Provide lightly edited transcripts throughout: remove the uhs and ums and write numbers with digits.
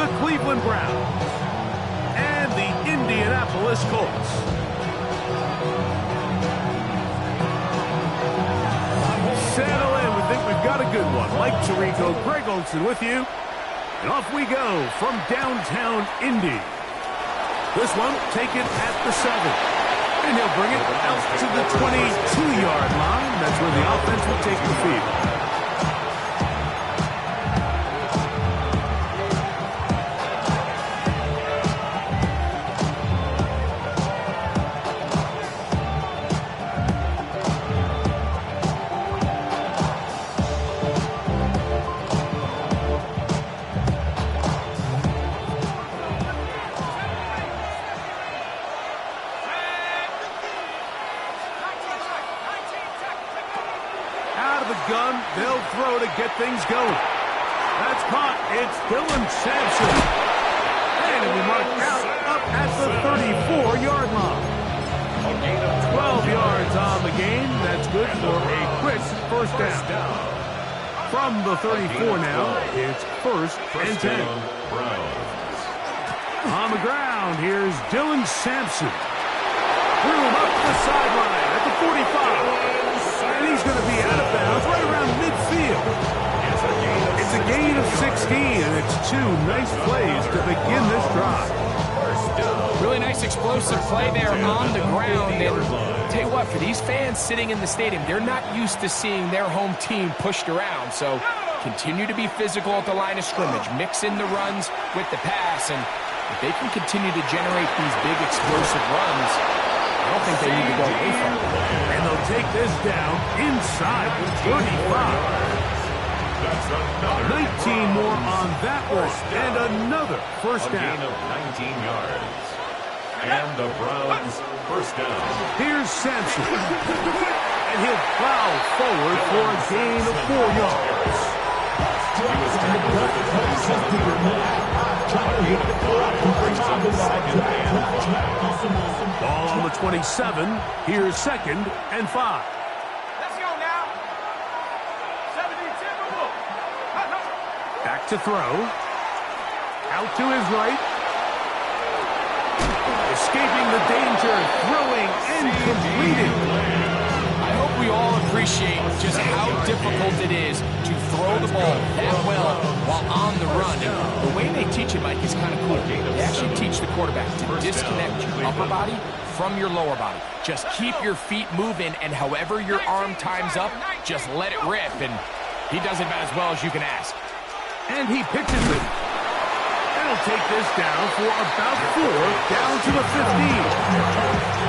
the Cleveland Browns and the Indianapolis Colts. Settle in. We think we've got a good one. Mike Tirico, Greg Olsen with you. And off we go from downtown Indy. This one taken at the 7. And he'll bring it out to the 22-yard line. That's where the offense will take the field. Gun, they'll throw to get things going. That's caught. It's Dylan Sampson. And it'll be marked out up at the 34-yard line. A gain of 12 yards on the game. That's good for a quick first down. From the 34 now, it's first and 10. On the ground, here's Dylan Sampson. Threw him up the sideline at the 45. And he's going to be out of bounds right around midfield. It's a gain of 16, and it's 2 nice plays to begin this drive. Really nice explosive play there on the ground. And tell you what, for these fans sitting in the stadium, they're not used to seeing their home team pushed around. So continue to be physical at the line of scrimmage. Mix in the runs with the pass. And if they can continue to generate these big explosive runs, I don't think they need to go away from it. And they'll take this down inside the 35. 19 more on that one. And another first down. A gain of 19 yards. And the Browns first down. Here's Sampson. And he'll plow forward for a gain of 4 yards. Ball on the 27. Here's second and 5. Let's go now. 72. Back to throw. Out to his right. Escaping the danger. Throwing and completing. I hope we all appreciate just how difficult it is to throw the ball that well while on the run. And the way they teach it, Mike, is kind of cool. They actually teach the quarterback to disconnect your upper body from your lower body. Just keep your feet moving, and however your arm times up, just let it rip. And he does it about as well as you can ask. And he pitches it. And he'll take this down for about 4, down to the 15.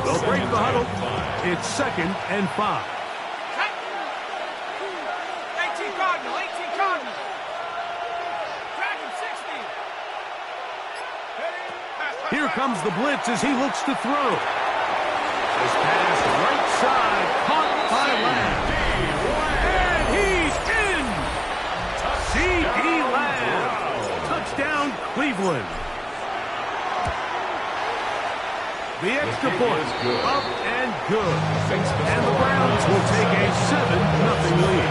They'll break the huddle. It's second and 5. 18 Cardinal, 18 Cardinal. Drag him 60. Here comes the blitz as he looks to throw. This pass right side, caught by Lamb. And he's in! C.D. Lamb. Touchdown, Cleveland. The extra point, up and good. And the Browns will take a 7-0 lead.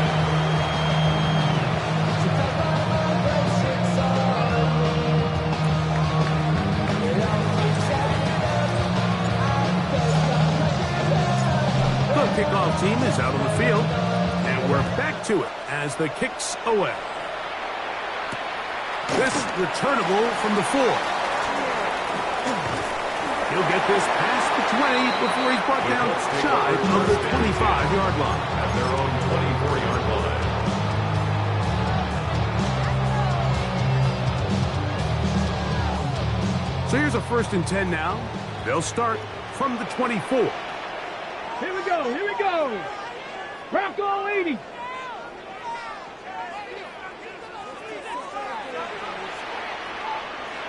The kickoff team is out on the field, and we're back to it as the kick's away. This returnable from the 4. He'll get this past the 20 before he's brought down shy of the 25-yard line. At their own 24-yard line. So here's a first and 10 now. They'll start from the 24. Here we go, here we go. Bronco 80.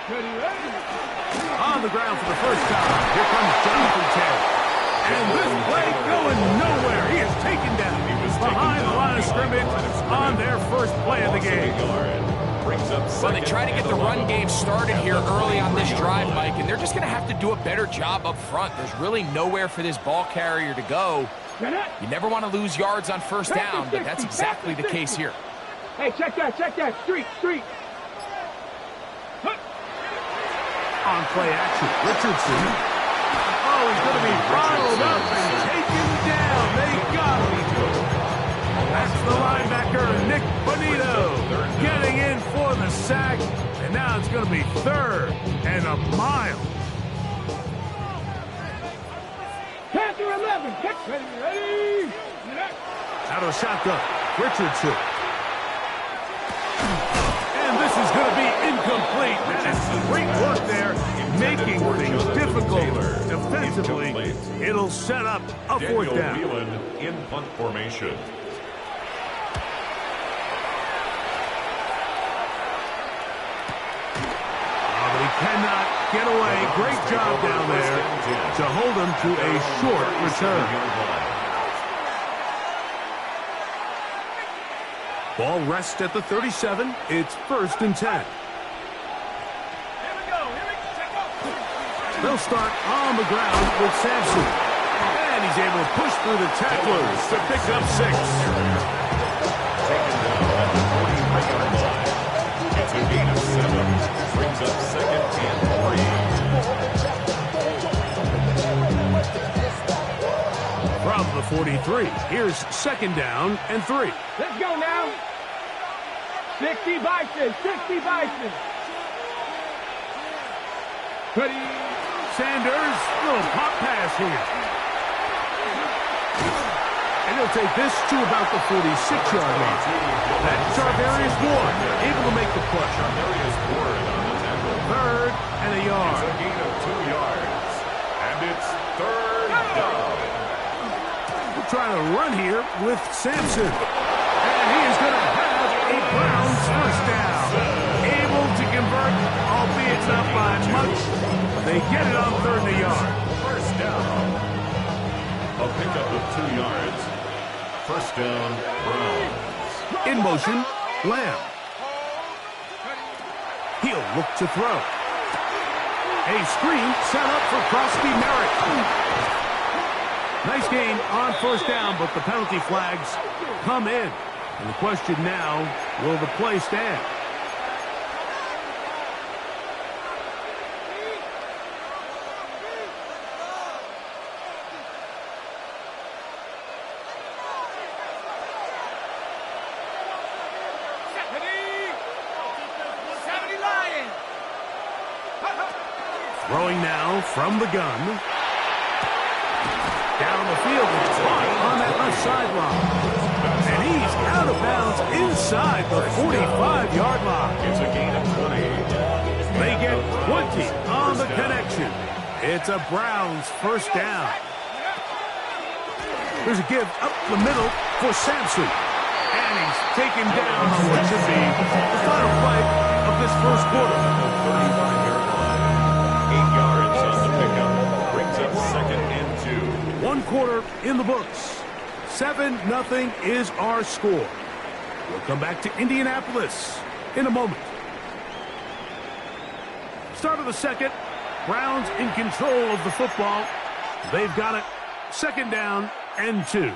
Ready. On the ground for the first time. Here comes Jonathan Taylor. And this play going nowhere. He is taken down behind the line of scrimmage on their first play of the game. Well, they try to get the run game started here early on this drive, Mike, and they're just going to have to do a better job up front. There's really nowhere for this ball carrier to go. You never want to lose yards on first down, but that's exactly the case here. Hey, check that. Street. On play action, Richardson. Oh, he's going to be bottled up and taken down. They got him. That's the linebacker, Nick Bonito, getting in for the sack. And now it's going to be 3rd and a mile. Panther 11. Ready. Out of shotgun, Richardson. And this is going to be incomplete. That is great work there, making things difficult defensively. It'll set up a 4th down. Daniel Whelan in punt formation. But he cannot get away. Great job down there to hold him to a short return. Ball rests at the 37. It's 1st and 10. They'll start on the ground with Sampson. And he's able to push through the tacklers to pick up 6. Taken down at the 40-yard line. It's a gain of 7. Brings up 2nd and 3. From the 43, here's 2nd down and 3. Let's go now. 60 Bison. Ready. Sanders, little pop pass here. And he'll take this to about the 46-yard line. That's Charvarius Ward, able to make the push. Charvarius Ward on the tackle. 3rd and a yard. It's a gain of 2 yards. And it's 3rd down. We're trying to run here with Sampson. And he is going to have a Browns 1st down. Able to convert, albeit not by much. They get it on 3rd and a yard. 1st down. A pickup of 2 yards. 1st down, Browns. In motion, Lamb. He'll look to throw. A screen set up for Crosby Merritt. Nice gain on 1st down, but the penalty flags come in. And the question now, will the play stand? Throwing now from the gun. Down the field, it's on that left sideline. And he's out of bounds inside the 45-yard line. It's a gain of 20. They get 20 on the connection. It's a Browns 1st down. There's a give up the middle for Sampson. And he's taken down on what should be the final play of this 1st quarter. 35-yard line. 8 yards on the pickup. Brings up 2nd and 2. 1 quarter in the books. 7-0 is our score. We'll come back to Indianapolis in a moment. Start of the 2nd. Browns in control of the football. They've got it. 2nd down and 2.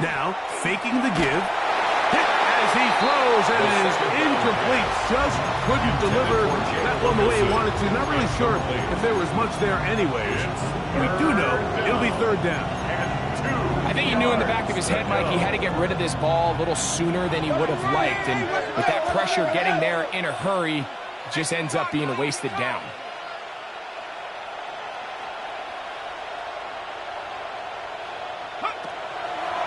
Now, faking the give. Hit as he throws, and it is incomplete. Just couldn't deliver that one the way he wanted to. Not really sure if there was much there anyways. We do know it'll be 3rd down. I think he knew in the back of his head, Mike, he had to get rid of this ball a little sooner than he would have liked. And with that pressure getting there in a hurry, it just ends up being a wasted down.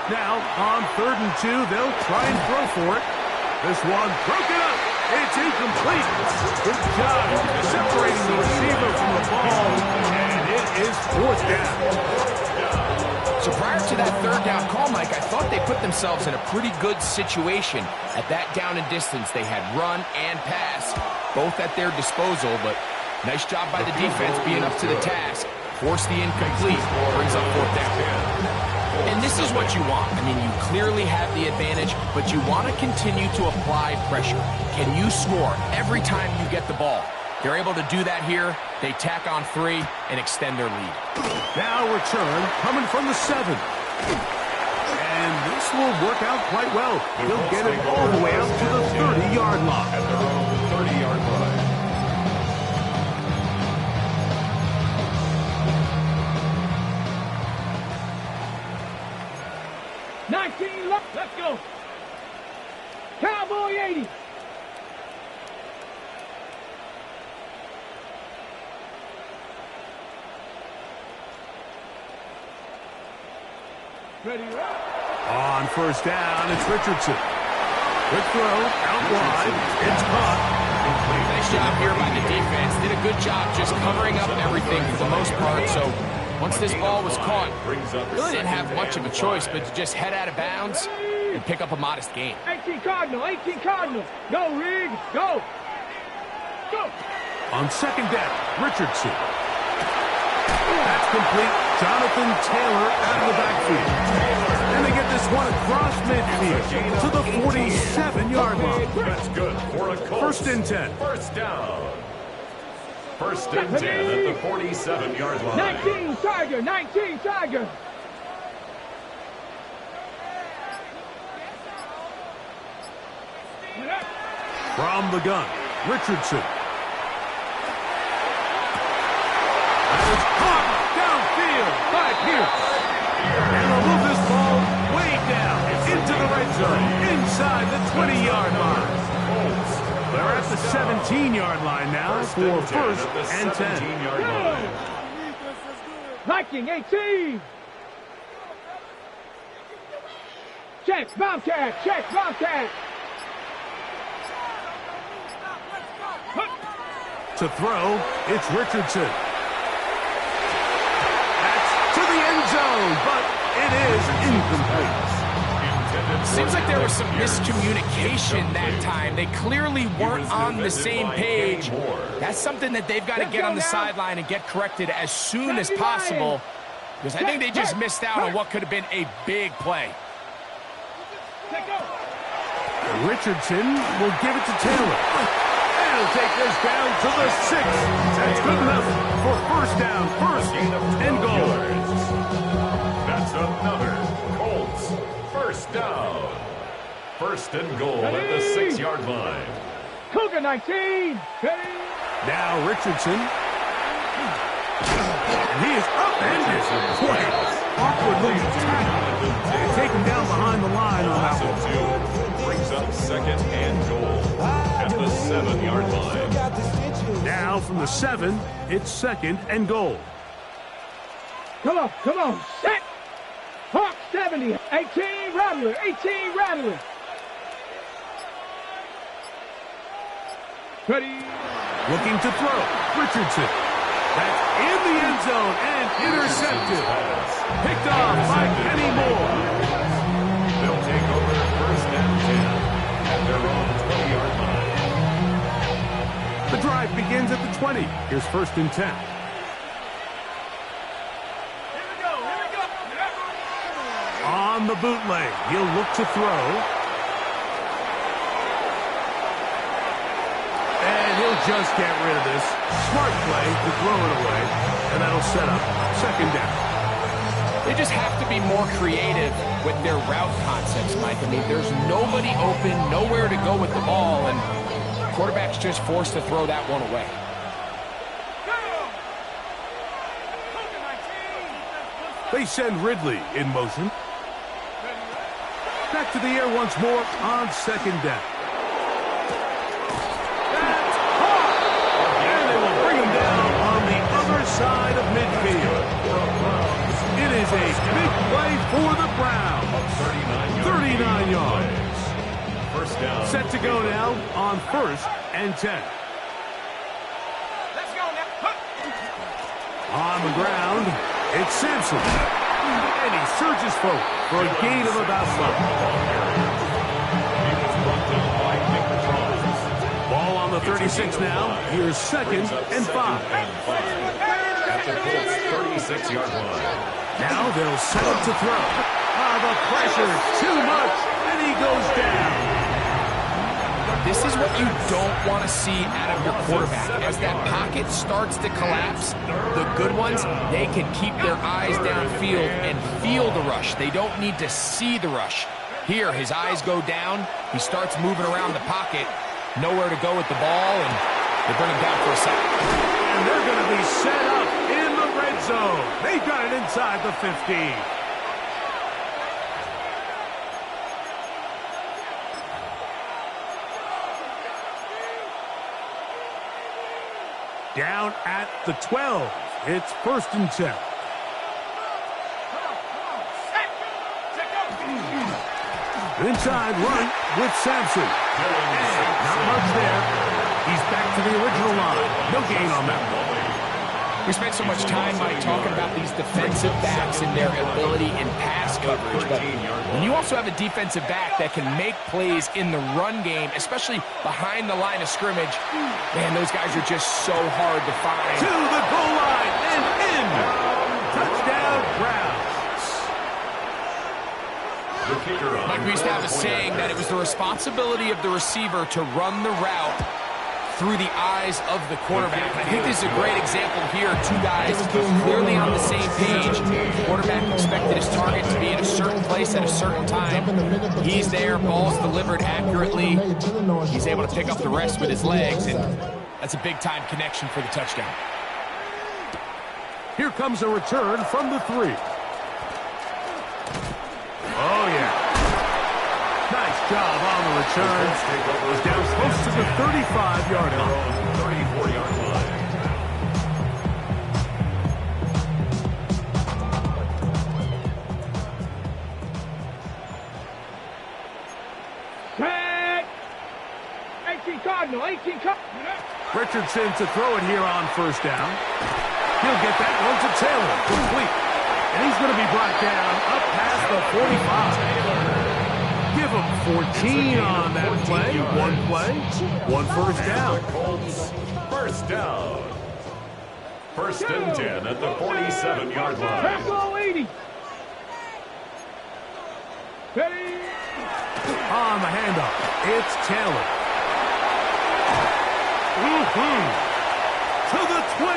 Now, on 3rd and 2, they'll try and throw for it. This one broken up. It's incomplete. Good job separating the receiver from the ball, and it is 4th down. So prior to that 3rd down call, Mike, I thought they put themselves in a pretty good situation at that down and distance. They had run and pass, both at their disposal, but nice job by the defense being up to the task. force the incomplete, brings up fourth down. And this is what you want. I mean, you clearly have the advantage, but you want to continue to apply pressure. Can you score every time you get the ball? They're able to do that here. They tack on 3 and extend their lead. Now return coming from the 7. And this will work out quite well. He'll get it all the way up to the 30-yard line. At their own 30-yard line. 19 left. Let's go. Cowboy 80. Ready, On first down, it's Richardson. Quick throw, out wide. It's caught. Nice job here by the defense. Did a good job just covering up everything for the most part. So once this ball was caught, really didn't have much of a choice but to just head out of bounds and pick up a modest gain. 18 Cardinal, 18 Cardinal. Go, Rig, go. Go. On second down, Richardson. That's complete. Jonathan Taylor out of the backfield. And they get this one across midfield to the 47-yard line. That's good for a Colts. First and 10. First down. First and 10 at the 47-yard line. 19 Tiger, 19 Tiger. From the gun, Richardson. And it's caught downfield by Pierce. And they'll move this ball way down into the red zone, inside the 20-yard line. They're at the 17-yard line now for first and 10. Viking 18. Check, Bobcat, check, Bobcat. To throw, it's Richardson. That's to the end zone, but it is incomplete. Seems like there was some miscommunication that time. They clearly weren't on the same page. That's something that they've got to get on the sideline and get corrected as soon as possible, because I think they just missed out on what could have been a big play. Richardson will give it to Taylor. And he'll take this down to the 6. That's good enough for first down, first and goal. That's another Colts first down. First and goal at the 6-yard line. Cougar 19. Ready? Now Richardson. And he is upended. Boy, awkward looking tackle. They take him down behind the line on that one. Brings up second and goal at the 7-yard line. Now from the 7, it's second and goal. Come on, come on. Set. Hawk 70. 18 Rattler, 18 Rattler. Ready? Looking to throw. Richardson. That's in the end zone and intercepted. Picked off by Kenny Moore. They'll take over first and 10 at their own 20-yard line. The drive begins at the 20. Here's first and 10. On the bootleg, he'll look to throw. And he'll just get rid of this. Smart play to throw it away. And that'll set up second down. They just have to be more creative with their route concepts, Mike. I mean, there's nobody open, nowhere to go with the ball, and the quarterback's just forced to throw that one away. They send Ridley in motion. Back to the air once more on second down. That's caught! And they will bring him down on the other side of midfield. It is a big play for the Browns. 39 yards. First down. Set to go now on first and 10. Let's go now. On the ground, it's Sampson. And he surges forward for a gain of about 5. Ball on the 36 now. Here's second and 5. at the Colts 36-yard line. Now they'll set up to throw. The pressure, too much, and he goes down. This is what you don't want to see out of your quarterback. As that pocket starts to collapse, the good ones, they can keep their eyes downfield and feel the rush. They don't need to see the rush. Here, his eyes go down. He starts moving around the pocket. Nowhere to go with the ball, and they bring him down for a sack. And they're going to be set up in the red zone. They got it inside the 15. Down at the 12. It's 1st and 10. Inside run with Sampson. And not much there. He's back to the original line. No gain on that one. We spent so much time, Mike, talking about these defensive backs and their ability in pass coverage. But when you also have a defensive back that can make plays in the run game, especially behind the line of scrimmage, man, those guys are just so hard to find. To the goal line and in. Touchdown, Browns. Mike, we used to have a saying that it was the responsibility of the receiver to run the route through the eyes of the quarterback. I think this is a great example here. Two guys clearly on the same page. The quarterback expected his target to be in a certain place at a certain time. He's there, ball's delivered accurately. He's able to pick up the rest with his legs, and that's a big-time connection for the touchdown. Here comes a return from the 3. Oh, yeah. Nice job on the return. He's down close to the 35-yard line. 34-yard line. Set. 18 Cardinal, 18 Cardinal. Richardson to throw it here on 1st down. He'll get that one to Taylor. Complete. And he's going to be brought down up past the 45. Give him 14 on that play. One play, 1 first down. First down. 1st and 10 at the 47-yard line. Tempo 80. Ready. On the handoff, it's Taylor. To the 20.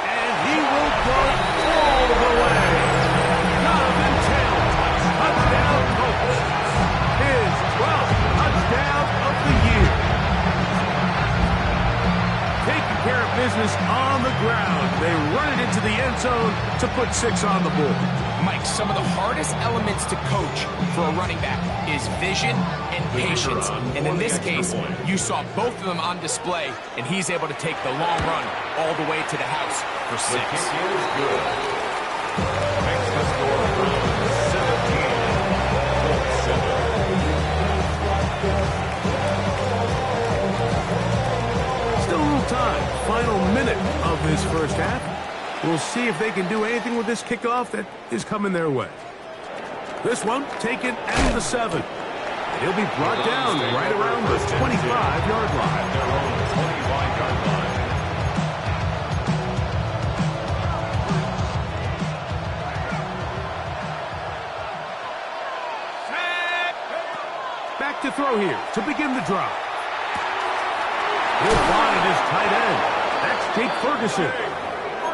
And he will go all the way. Jonathan Taylor. Touchdown, Colts. His 12th touchdown of the year. Taking care of business on the ground. They run it into the end zone to put 6 on the board. Mike, some of the hardest elements to coach for a running back is vision and patience. And in this case, you saw both of them on display, and he's able to take the long run all the way to the house for 6. The kick is good. Makes the score from 17. Colts 7. Still a little time. Final minute of this first half. We'll see if they can do anything with this kickoff that is coming their way. This one taken at the 7. He'll be brought down right around the 25-yard line. Their own 25-yard line. Back to throw here to begin the drive. He'll find his tight end. That's Jake Ferguson.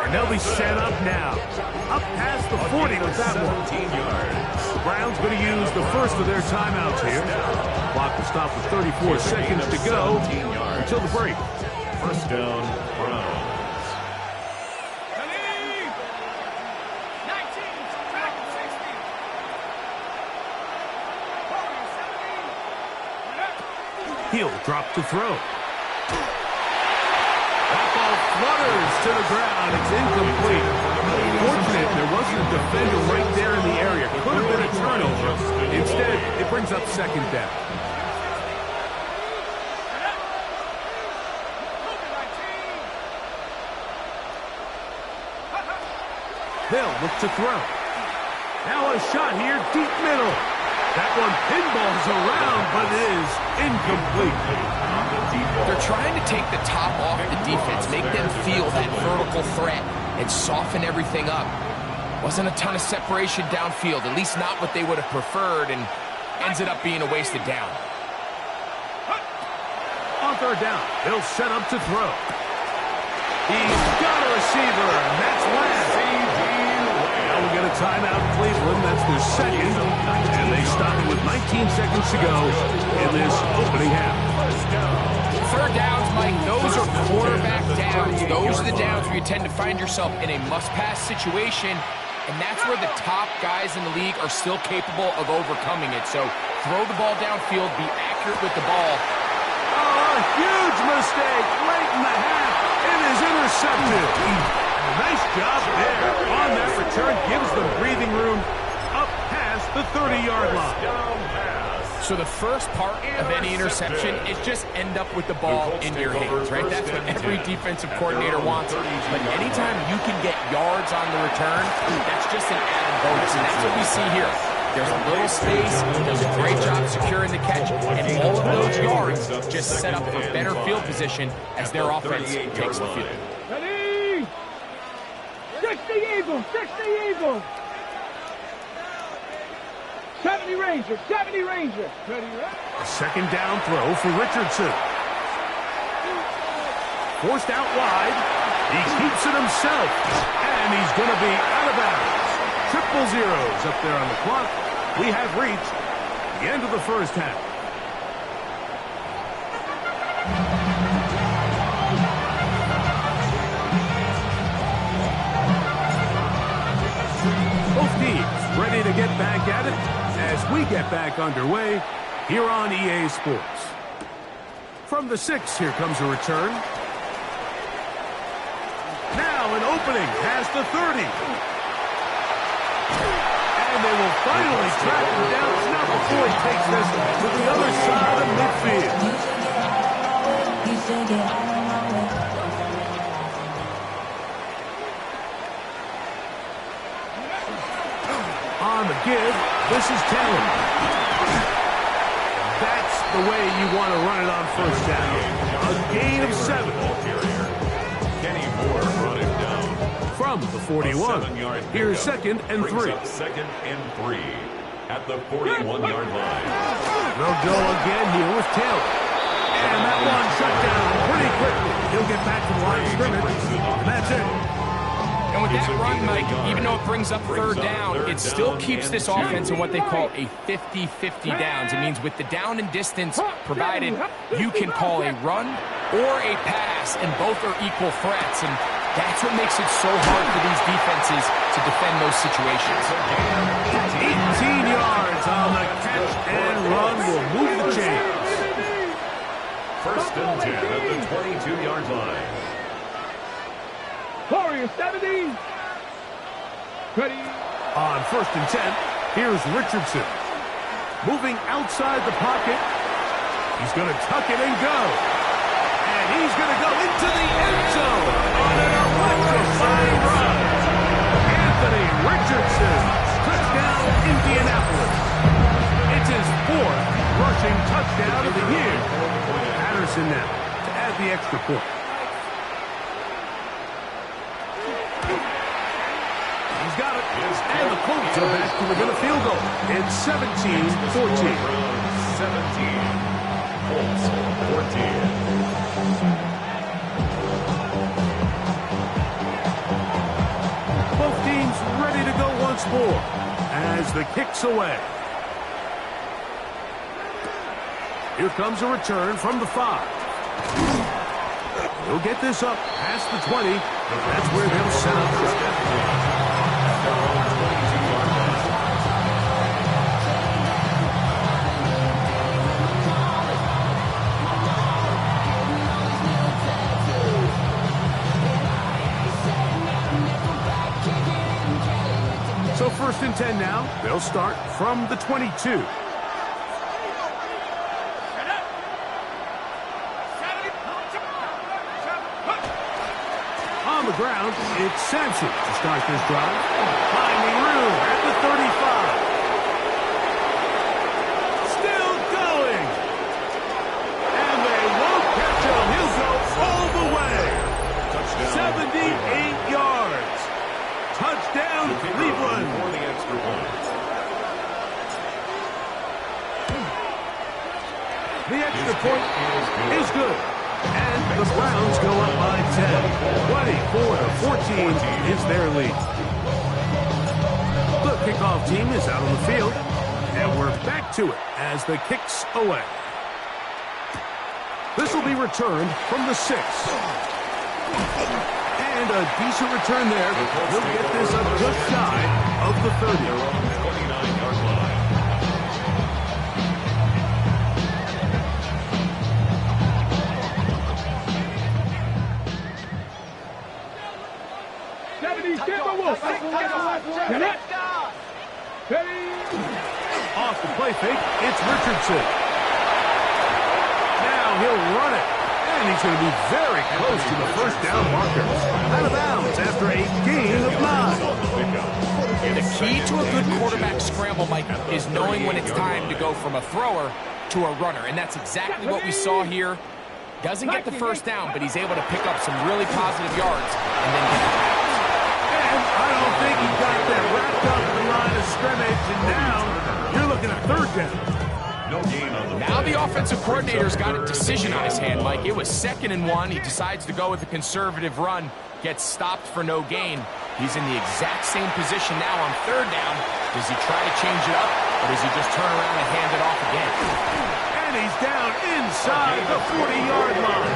And they'll be set up now. Up past the 40 with that one. 17 yards. The Browns going to use the first of their timeouts here. Clock will stop with 34 seconds to go until the break. First down, Browns. He'll drop to throw. That ball flutters to the ground. It's incomplete. Fortunate there wasn't a defender right there in the area. Could have been a turnover. Instead, it brings up 2nd down. They'll look to throw. Now a shot here, deep middle. That one pinballs around, but it is incomplete. They're trying to take the top off the defense, make them feel that vertical threat, and soften everything up. Wasn't a ton of separation downfield, at least not what they would have preferred, and ends it up being a wasted down. On third down, he'll set up to throw. He's got a receiver, and that's last. Now we'll get a timeout in Cleveland. That's their second, and they stop it with 19 seconds to go in this opening half. Third downs, Mike, those are quarterback downs. Those are the downs where you tend to find yourself in a must-pass situation, and that's where the top guys in the league are still capable of overcoming it. So throw the ball downfield, be accurate with the ball. Oh, a huge mistake late in the half. It is intercepted. Nice job there on that return. Gives them breathing room up past the 30-yard line. So the first part of any interception is just end up with the ball in your hands, right? That's what every defensive coordinator wants. But anytime you can get yards on the return, that's just an added bonus. And that's what we see here. There's a little space, does a great job securing the catch, and all of those yards just set up for better field position as their offense takes the field. Ready? 60 Eagles, 60 Eagles. 70 Rangers, 70 Rangers. Ready, A second down throw for Richardson. Forced out wide. He keeps it himself, and he's going to be out of bounds. Triple zeros up there on the clock. We have reached the end of the first half. Both teams ready to get back at it as we get back underway here on EA Sports. From the 6, here comes a return. Now an opening past the 30. And they will finally track him down. It's not before he takes this to the other side of midfield. On the give, this is Taylor. That's the way you want to run it on first down. A gain of 7. Kenny Moore brought him down. From the 41, here's 2nd and 3. 2nd and 3 at the 41-yard line. They'll go again here with Taylor. And that one shut down pretty quickly. He'll get back to the line of scrimmage. And that's it. And with that run, Mike, even though it brings up third down, it still keeps this offense in what they call a 50-50 downs. It means with the down and distance provided, you can call a run or a pass, and both are equal threats. And that's what makes it so hard for these defenses to defend those situations. 18 yards on the catch and run will move the chains. 1st and 10 at the 22-yard line. Warriors, 70. Ready? On 1st and 10, here's Richardson. Moving outside the pocket. He's going to tuck it and go. And he's going to go into the end zone on an electrifying run. Anthony Richardson, touchdown Indianapolis. It's his 4th rushing touchdown of the year. Patterson now to add the extra point. He's got it. And the Colts are back to within a field goal. It's 17-14. 17. Colts 14. Both teams ready to go once more as the kick's away. Here comes a return from the 5. He'll get this up past the 20. That's where they'll set up shop. So 1st and 10 now. They'll start from the 22. On the ground, it's Sampson to start this drive. Finding room at the 35. extra point is good. And the Browns go up by 10. 24-14 is their lead. The kickoff team is out on the field. And we're back to it as the kick's away. This will be returned from the 6. And a decent return there. He'll get this up just shy of the 30. 29-yard line. 70, Timberwolves. Connect. Off the play fake, it's Richardson. Now he'll run it. And he's going to be very close to the first down marker. Out of bounds after a gain of 9. The key to a good quarterback scramble, Mike, is knowing when it's time to go from a thrower to a runner. And that's exactly what we saw here. Doesn't get the first down, but he's able to pick up some really positive yards and then get out of bounds. And I don't think he got that wrapped up in the line of scrimmage. And now you're looking at third down. No gain on the Now the offensive coordinator's got a decision on his hand, Mike. It was 2nd and 1. He decides to go with a conservative run, gets stopped for no gain. He's in the exact same position now on 3rd down. Does he try to change it up, or does he just turn around and hand it off again? And he's down inside the 40-yard line.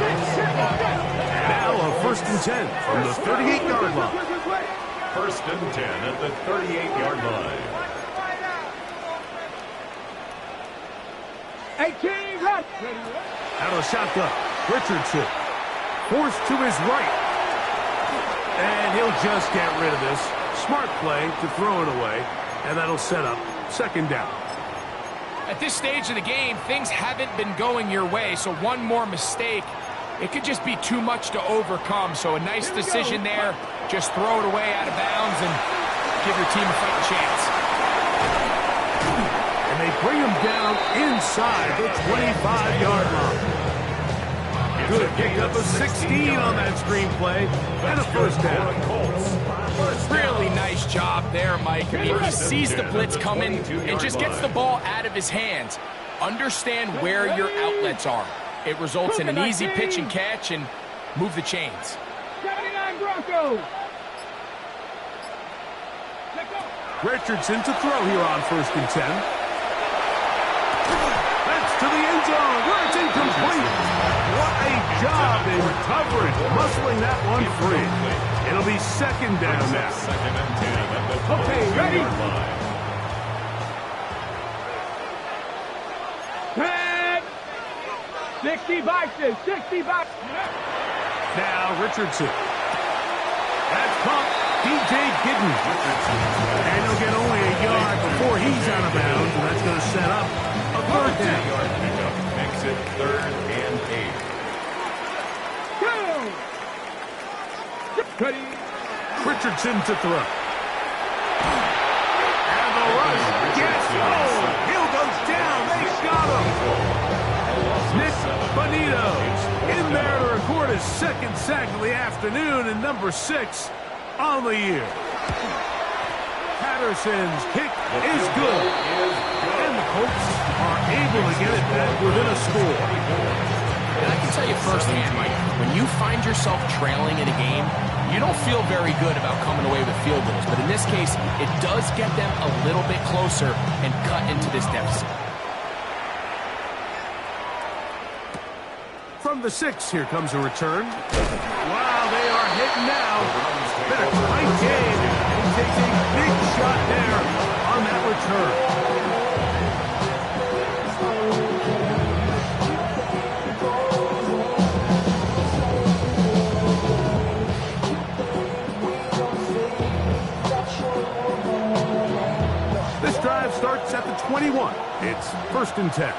Now a 1st and 10 from the 38-yard line. 1st and 10 at the 38-yard line. 18, run. Out of the shotgun, Richardson forced to his right. And he'll just get rid of this. Smart play to throw it away. And that'll set up 2nd down. At this stage of the game, things haven't been going your way, so one more mistake, it could just be too much to overcome. So a nice decision there. Just throw it away out of bounds and give your team a fighting chance. And they bring him down inside the 25-yard line. Good pickup of 16 on that screenplay. And a 1st down. Really nice job there, Mike. I mean, he sees the blitz coming and just gets the ball out of his hands. Understand where your outlets are. It results in an easy pitch and catch and move the chains. 79 Broncos. Richardson to throw here on 1st and 10. That's to the end zone where it's incomplete. What a job in covering, muscling that one free. It'll be 2nd down now. 2nd and 10 at the Okay, ready? 22-yard line. 60 boxes, 60 boxes. Now Richardson. That's pumped. DJ Gidden. And he'll get only a yard before he's out of bounds, and that's going to set up a 3rd down. 3-yard pickup makes it 3rd and 8. Ready. Richardson to throw. And the rush. Yes. Oh, Hill goes down. They got him. Nick Bonito in there to record his 2nd sack of the afternoon and number 6 on the year. Patterson's kick is good. And the Colts are able to get it back within a score. And I can tell you firsthand, Mike, when you find yourself trailing in a game, you don't feel very good about coming away with field goals. But in this case, it does get them a little bit closer and cut into this deficit. From the 6, here comes a return. Wow, they are hitting now. Been a tight game. And he takes a big shot there on that return. This drive starts at the 21. It's 1st and 10.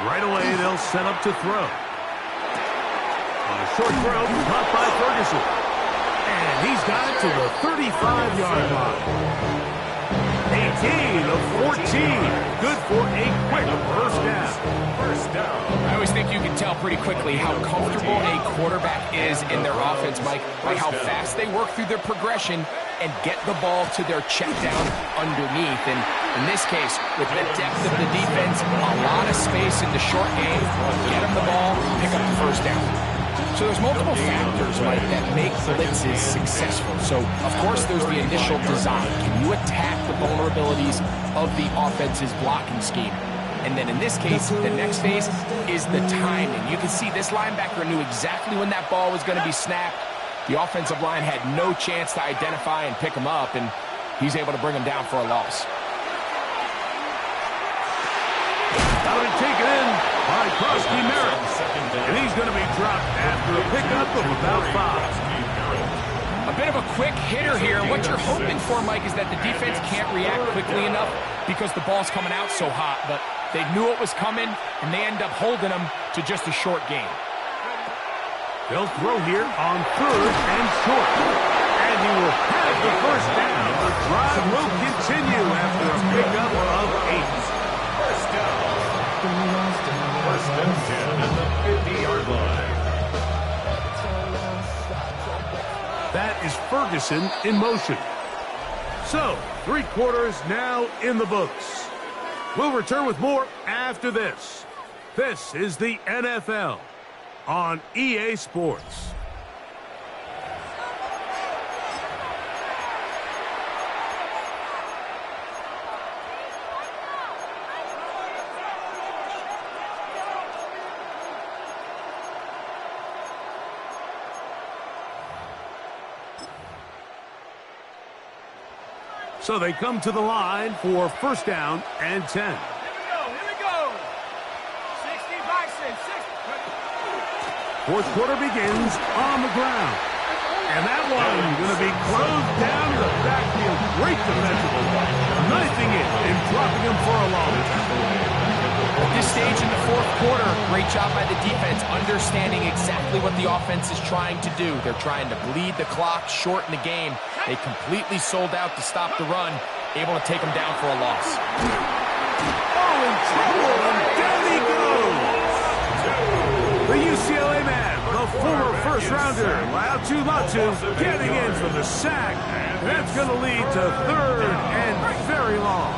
Right away, they'll set up to throw. On a short throw, caught by Ferguson. And he's got it to the 35-yard line. A gain of 14. Good for a quick first down. First down. I always think you can tell pretty quickly how comfortable a quarterback is in their offense, Mike, by how fast they work through their progression and get the ball to their check down underneath. And in this case, with the depth of the defense, a lot of space in the short game, get them the ball, pick up the first down. So there's multiple factors, Mike, that make blitzes successful. So, of course, there's the initial design. Can you attack the vulnerabilities of the offense's blocking scheme? And then in this case, the next phase is the timing. You can see this linebacker knew exactly when that ball was going to be snapped. The offensive line had no chance to identify and pick him up, and he's able to bring him down for a loss. Got it taken in by Krusty Merritt. And he's going to be dropped after a pickup of about 5. A bit of a quick hitter here. What you're hoping for, Mike, is that the defense can't react quickly enough because the ball's coming out so hot. But they knew it was coming, and they end up holding them to just a short gain. They'll throw here on 3rd and short. And he will have the first down. The drive will continue after a pickup of 8. First down. First and 10 at the 50-yard line. That is Ferguson in motion. So, 3 quarters now in the books. We'll return with more after this. This is the NFL on EA Sports. So they come to the line for first down and 10. Here we go. 60 Bison, 60. Fourth quarter begins on the ground. And that one going to be closed down in the backfield. Great defensive play. Knifing it and dropping him for a loss. At this stage in the fourth quarter, great job by the defense, understanding exactly what the offense is trying to do. They're trying to bleed the clock, shorten the game. They completely sold out to stop the run, able to take them down for a loss. Oh, in trouble, and down he goes. The UCLA man, the former first-rounder, Laiatu Latu, getting in for the sack. That's going to lead to 3rd and very long.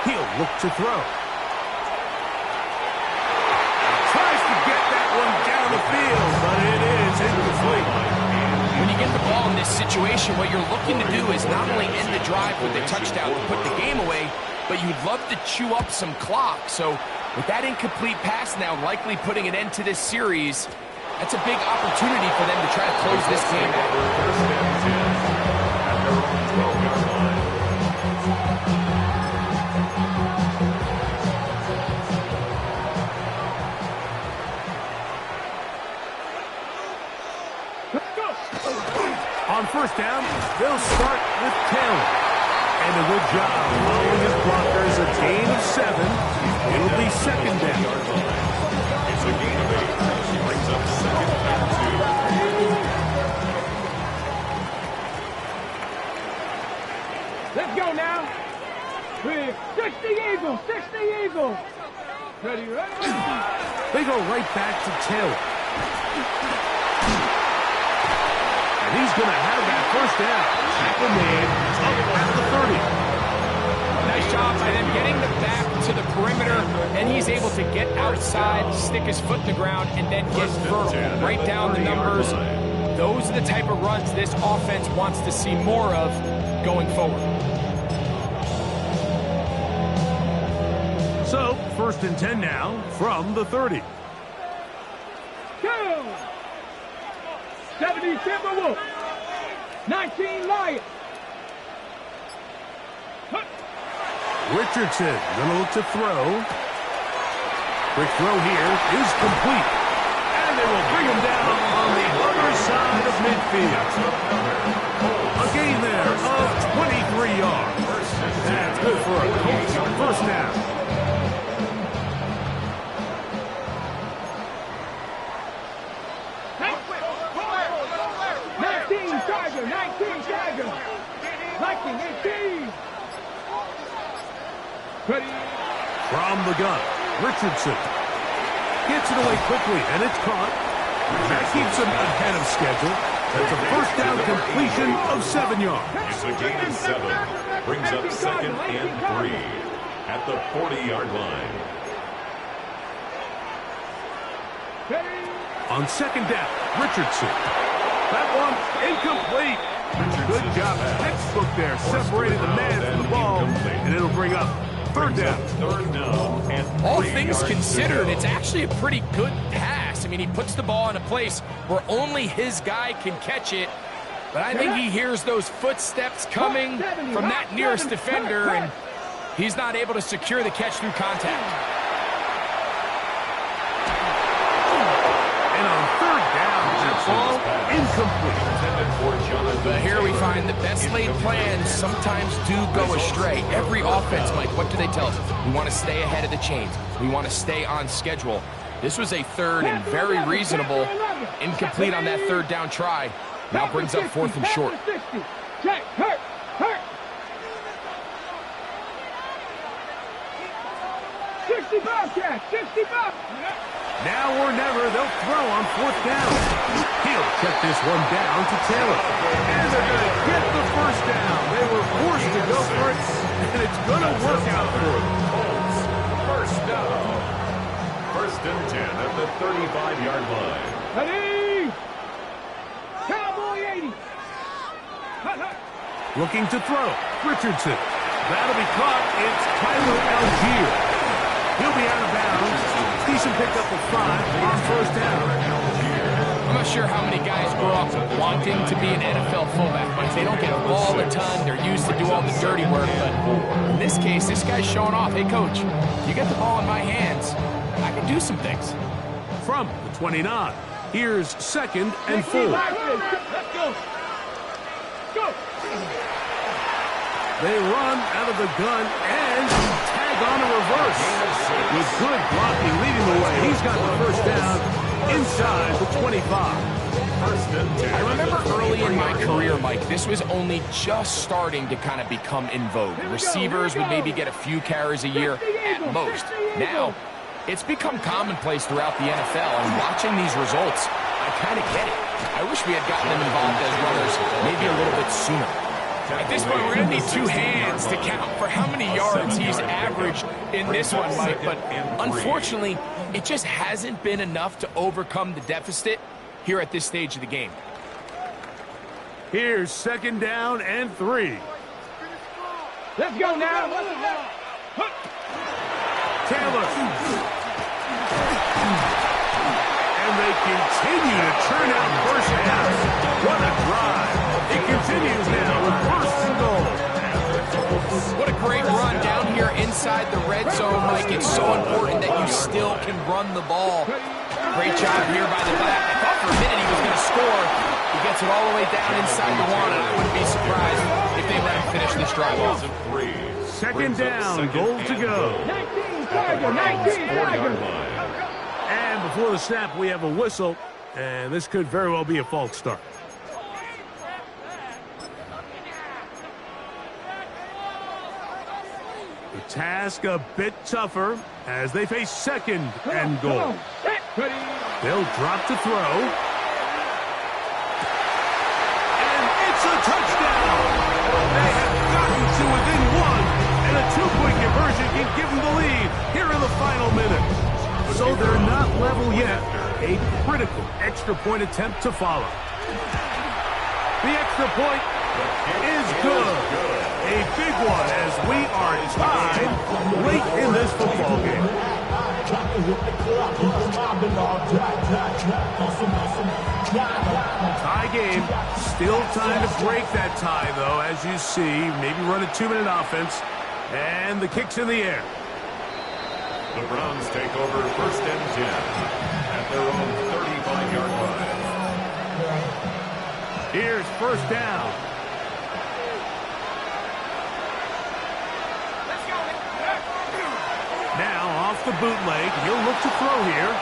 He'll look to throw. Tries to get that one down the field, but it is incomplete. When you get the ball in this situation, what you're looking to do is not only end the drive with a touchdown to put the game away, but you'd love to chew up some clock. So with that incomplete pass now likely putting an end to this series, that's a big opportunity for them to try to close this game out. First and 10 at their own 12-yard line. On first down, they'll start with Taylor. And a good job following his blockers, a gain of 7. It'll be second down. It's a gain of 8. She brings up second and 2. Let's go now. With 60 Eagles, 60 Eagles. Ready, ready? They go right back to Taylor. And he's going to have that first down. Tackle made up at the 30. Nice job by them getting the back to the perimeter, and he's able to get outside, stick his foot in the ground, and then get vertical. Right down the numbers. Those are the type of runs this offense wants to see more of going forward. So, first and 10 now from the 30. 70 Timberwolves. 19 Lions. Richardson going to look to throw. Quick throw here is complete. And they will bring him down on the other side of midfield. A gain there of 23 yards. That's good for a Colts first down. blocking, 18. Ready. From the gun, Richardson gets it away quickly, and it's caught. That keeps him ahead of schedule. That's a first down completion of 7 yards. It's a gain of 7. Brings up 2nd and 3 at the 40-yard line. On 2nd down, Richardson. That one incomplete. Good job. Textbook there, separating the man from the ball, and it'll bring up 3rd down. 3rd down and All 3 things yards considered, to go. it's actually a pretty good pass. I mean, he puts the ball in a place where only his guy can catch it. But I think he hears those footsteps coming from that nearest defender, and he's not able to secure the catch through contact. And on 3rd down, that ball incomplete. But here we find the best laid plans sometimes do go astray. Every offense, Mike, what do they tell us? We want to stay ahead of the chains. We want to stay on schedule. This was a 3rd and very reasonable. Incomplete on that 3rd down try. Now brings up 4th and short. Check, hurt. 65 catch, 65. Now or never, they'll throw on 4th down. He'll check this one down to Taylor. And they're going to get the first down. They were forced to go for it, and it's going to work out for them. Colts, first down. 1st and 10 at the 35-yard line. Ready. Cowboy 80. Looking to throw, Richardson. That'll be caught. It's Tyler Algier. He'll be out of bounds. Decent pickup of 5 on 1st down. I'm not sure how many guys grow up wanting to be an NFL fullback, but they don't get a ball a ton. They're used to do all the dirty work. But in this case, this guy's showing off. Hey, coach, you get the ball in my hands, I can do some things. From the 29, here's 2nd and 4. Let's go. They run out of the gun and tag on a reverse. With good blocking leading the way, he's got the first down inside the 25. 1st and 10. I remember early in my career, Mike, this was only just starting to kind of become in vogue. Receivers would maybe get a few carries a year at most. Now, it's become commonplace throughout the NFL, and watching these results, I kind of get it. I wish we had gotten them involved as runners maybe a little bit sooner. At this point, we're going to need 2 hands to count for how many yards he's averaged in this one, Mike. But unfortunately, it just hasn't been enough to overcome the deficit here at this stage of the game. Here's 2nd down and 3. Let's go now. Taylor. And they continue to churn out first downs. What a drive. It continues now with 1st and goal. What a great run down here inside the red zone, Mike. It's so important that you still can run the ball. Great job here by the back. I thought for a minute he was going to score. He gets it all the way down inside the one, and I wouldn't be surprised if they let him finish this drive off. 2nd down, goal to go. 19 Tiger. And before the snap, we have a whistle, and this could very well be a false start. The task a bit tougher as they face 2nd and goal. They'll drop to throw. And it's a touchdown! They have gotten to within 1, and a 2-point conversion can give them the lead here in the final minute. So they're not level yet. A critical extra point attempt to follow. The extra point is good. A big one as we are tied late in this football game. Tie game. Still time to break that tie, though, as you see. Maybe run a 2-minute offense. And the kick's in the air. The Browns take over 1st and 10 at their own 35-yard line. Here's 1st down. Now off the bootleg, he'll look to throw here.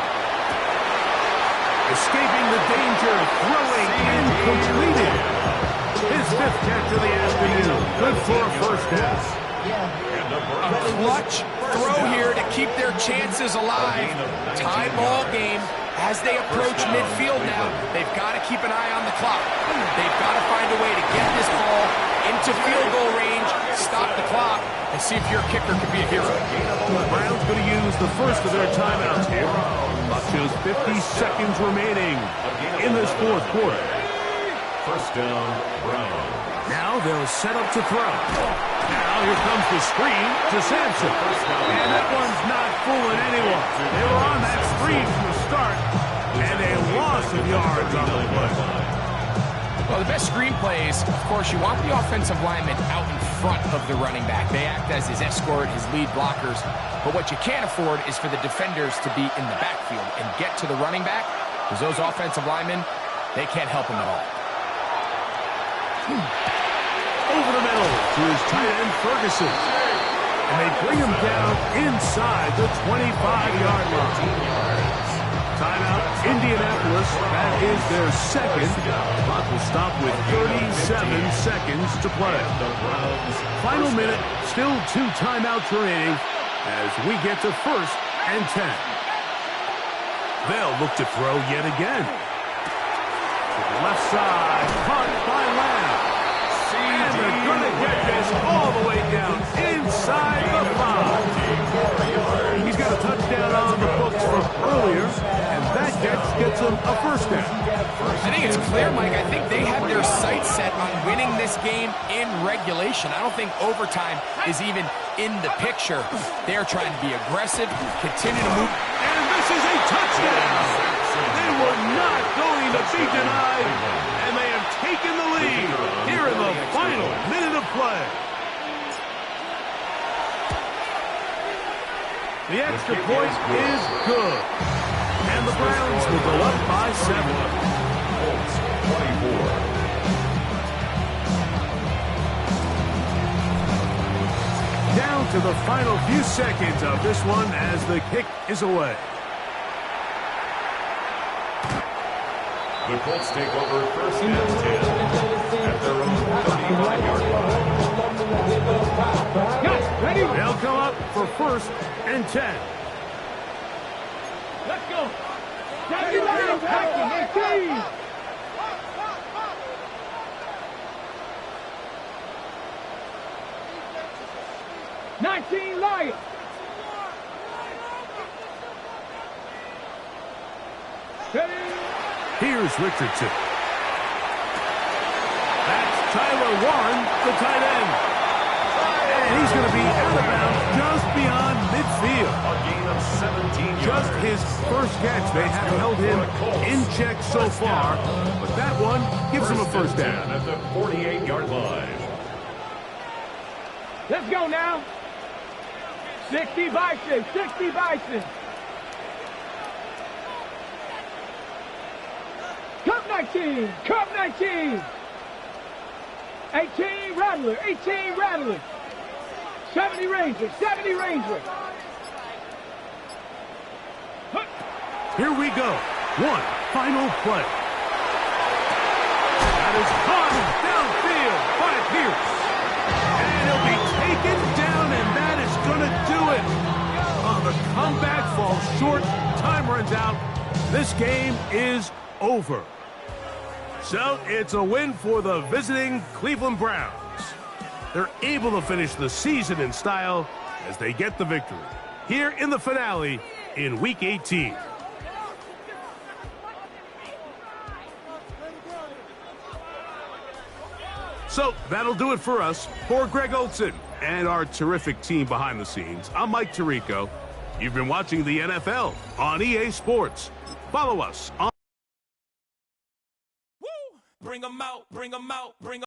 Escaping the danger, throwing and completed. His 5th catch of the afternoon. Good for a first down. A clutch throw here to keep their chances alive. Tie ball game as they approach midfield now. They've got to keep an eye on the clock. They've got to find a way to get this ball into field goal range, stop the clock, and see if your kicker could be a hero. The Browns going to use the first of their timeouts here. Clock shows 50 seconds remaining in this 4th quarter. First down, Brown. Now they'll set up to throw. Now here comes the screen to Sampson. And that one's not fooling anyone. They were on that screen from the start, and a loss of yards on the play. Well, the best screen plays, of course, you want the offensive lineman out in front of the running back. They act as his escort, his lead blockers. But what you can't afford is for the defenders to be in the backfield and get to the running back, because those offensive linemen, they can't help him at all. Over the middle to his tight end, Ferguson. And they bring him down inside the 25-yard line. Timeout, Indianapolis. That is their second. Clock will stop with 37 seconds to play. Final minute, still 2 timeouts remaining as we get to 1st and 10. They'll look to throw yet again. To the left side, caught by Lamb. And they're going to get this all the way down inside the 5. He's got a touchdown on the books from earlier, and that gets him a first down. I think it's clear, Mike. I think they have their sights set on winning this game in regulation. I don't think overtime is even in the picture. They're trying to be aggressive, continue to move. And this is a touchdown. They were not going to be denied, and they have taken the lead here in the final minute of play. The extra point is good, and the Browns will go up by 7. Colts, 24. Down to the final few seconds of this one as the kick is away. The Colts take over 1st and 10 at their own 35-yard line. They'll come up for 1st and 10. Let's go. Jackie Lamb packing 18. Lions. Here's Richardson. That's Tyler Warren, the tight end. And he's going to be out of bounds just beyond midfield. A gain of 17 yards. Just his first catch. They have held him in check so far, but that one gives him a first down. At the 48-yard line. Let's go now. 60 Bison, 60 Bison. Cup 19, Cup 19. 18 Rattler, 18 Rattler. 70 Ranger, 70 Ranger. Here we go. One final play. That is caught downfield by Pierce. And he'll be taken down, and that is going to do it. The comeback falls short. Time runs out. This game is over. So it's a win for the visiting Cleveland Browns. They're able to finish the season in style as they get the victory here in the finale in Week 18. So that'll do it for us. For Greg Olson and our terrific team behind the scenes, I'm Mike Tirico. You've been watching the NFL on EA Sports. Follow us on... Bring 'em out, bring 'em out, bring 'em